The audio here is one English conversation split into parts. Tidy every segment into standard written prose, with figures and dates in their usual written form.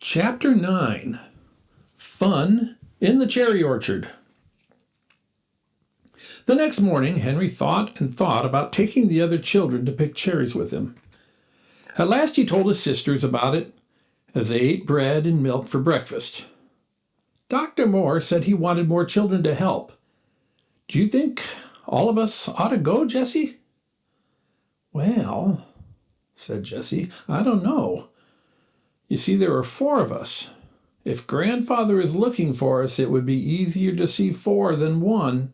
Chapter 9. Fun in the Cherry Orchard. The next morning, Henry thought and thought about taking the other children to pick cherries with him. At last he told his sisters about it as they ate bread and milk for breakfast. Dr. Moore said he wanted more children to help. Do you think all of us ought to go, Jessie? Well, said Jessie, I don't know. You see, there are 4 of us. If Grandfather is looking for us, it would be easier to see 4 than 1.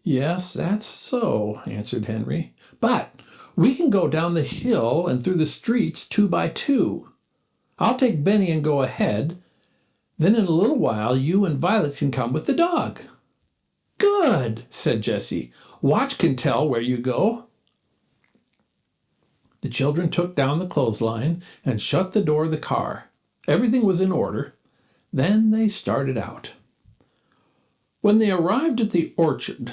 Yes, that's so, answered Henry. But we can go down the hill and through the streets 2 by 2. I'll take Benny and go ahead. Then in a little while you and Violet can come with the dog. Good, said Jessie. Watch can tell where you go. The children took down the clothesline and shut the door of the car. Everything was in order. Then they started out. When they arrived at the orchard,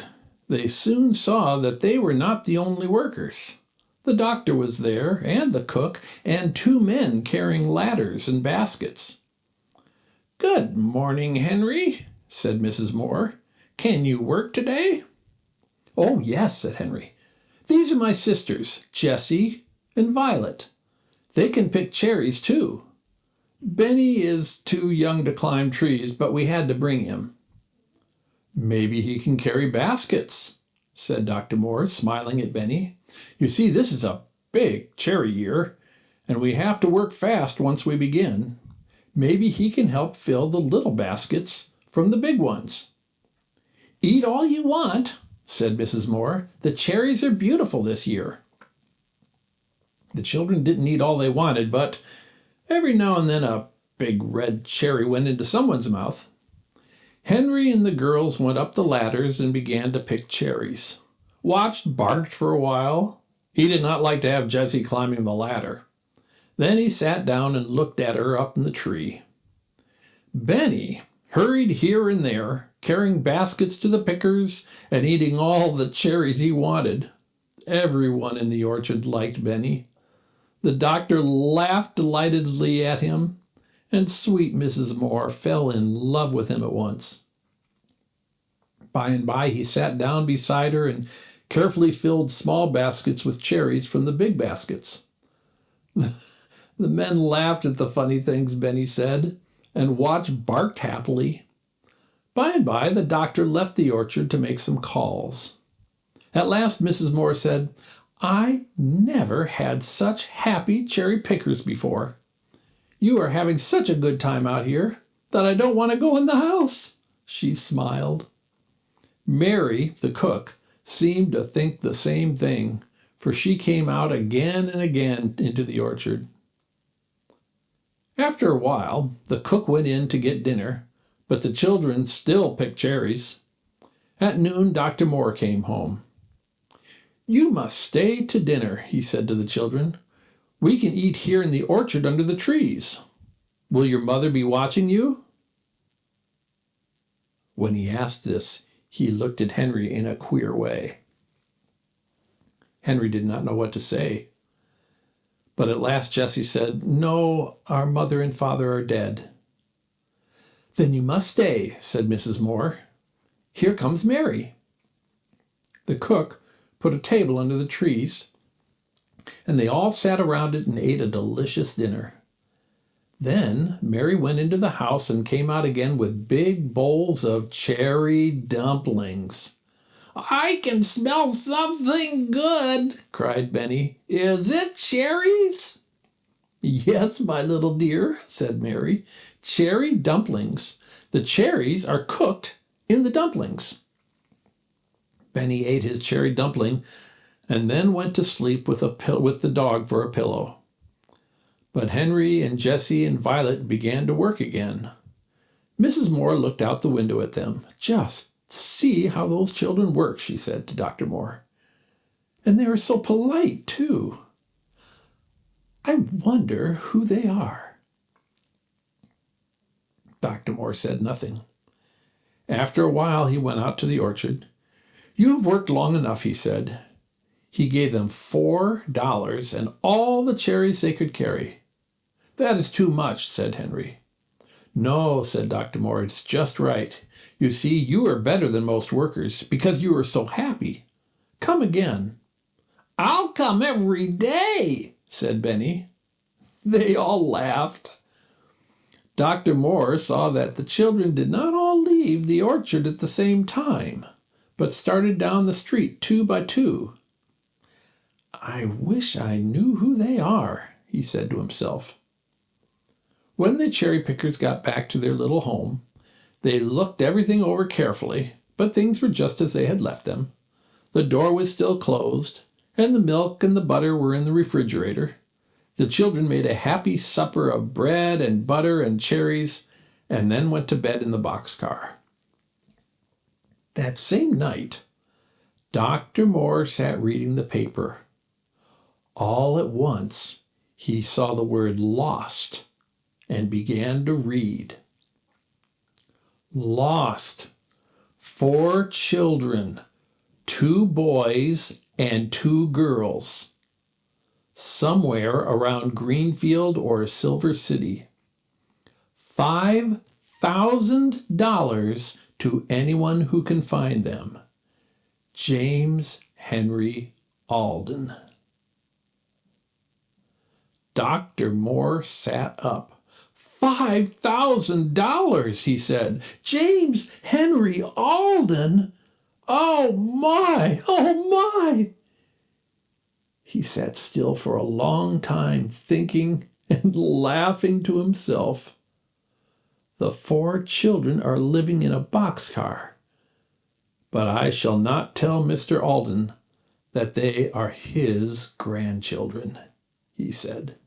they soon saw that they were not the only workers. The doctor was there, and the cook, and 2 men carrying ladders and baskets. Good morning, Henry, said Mrs. Moore. Can you work today? Oh, yes, said Henry. These are my sisters, Jessie and Violet. They can pick cherries, too. Benny is too young to climb trees, but we had to bring him. Maybe he can carry baskets, said Dr. Moore, smiling at Benny. You see, this is a big cherry year, and we have to work fast once we begin. Maybe he can help fill the little baskets from the big ones. Eat all you want, said Mrs. Moore. The cherries are beautiful this year. The children didn't eat all they wanted, but every now and then a big red cherry went into someone's mouth. Henry and the girls went up the ladders and began to pick cherries. Watch barked for a while. He did not like to have Jessie climbing the ladder. Then he sat down and looked at her up in the tree. Benny hurried here and there, carrying baskets to the pickers and eating all the cherries he wanted. Everyone in the orchard liked Benny. The doctor laughed delightedly at him, and sweet Mrs. Moore fell in love with him at once. By and by he sat down beside her and carefully filled small baskets with cherries from the big baskets. The men laughed at the funny things Benny said, and Watch barked happily. By and by the doctor left the orchard to make some calls. At last Mrs. Moore said, I never had such happy cherry pickers before. You are having such a good time out here that I don't want to go in the house. She smiled. Mary, the cook, seemed to think the same thing, for she came out again and again into the orchard. After a while, the cook went in to get dinner, but the children still picked cherries. At noon, Dr. Moore came home. You must stay to dinner, he said to the children. We can eat here in the orchard under the trees. Will your mother be watching you? When he asked this, he looked at Henry in a queer way. Henry did not know what to say. But at last Jessie said, No, our mother and father are dead. Then you must stay, said Mrs. Moore. Here comes Mary. The cook put a table under the trees, and they all sat around it and ate a delicious dinner. Then Mary went into the house and came out again with big bowls of cherry dumplings. I can smell something good, cried Benny. Is it cherries? Yes, my little dear, said Mary. Cherry dumplings. The cherries are cooked in the dumplings. Benny ate his cherry dumpling and then went to sleep with the dog for a pillow. But Henry and Jessie and Violet began to work again. Mrs. Moore looked out the window at them. Just see how those children work, she said to Dr. Moore. And they are so polite, too. I wonder who they are. Dr. Moore said nothing. After a while, he went out to the orchard. You have worked long enough, he said. He gave them $4 and all the cherries they could carry. "That is too much," said Henry. "No," said Dr. Moore, "it's just right. You see, you are better than most workers because you are so happy. Come again." "I'll come every day," said Benny. They all laughed. Dr. Moore saw that the children did not all leave the orchard at the same time, but started down the street 2 by 2. "I wish I knew who they are," he said to himself. When the cherry pickers got back to their little home, they looked everything over carefully, but things were just as they had left them. The door was still closed, and the milk and the butter were in the refrigerator. The children made a happy supper of bread and butter and cherries, and then went to bed in the boxcar. That same night, Dr. Moore sat reading the paper. All at once, he saw the word "lost" and began to read. "Lost. 4 children, 2 boys and 2 girls, somewhere around Greenfield or Silver City. $5,000 to anyone who can find them. James Henry Alden." Dr. Moore sat up. $5,000, he said. "James Henry Alden? Oh my, oh my." He sat still for a long time, thinking and laughing to himself. The 4 children are living in a boxcar, but I shall not tell Mr. Alden that they are his grandchildren, he said.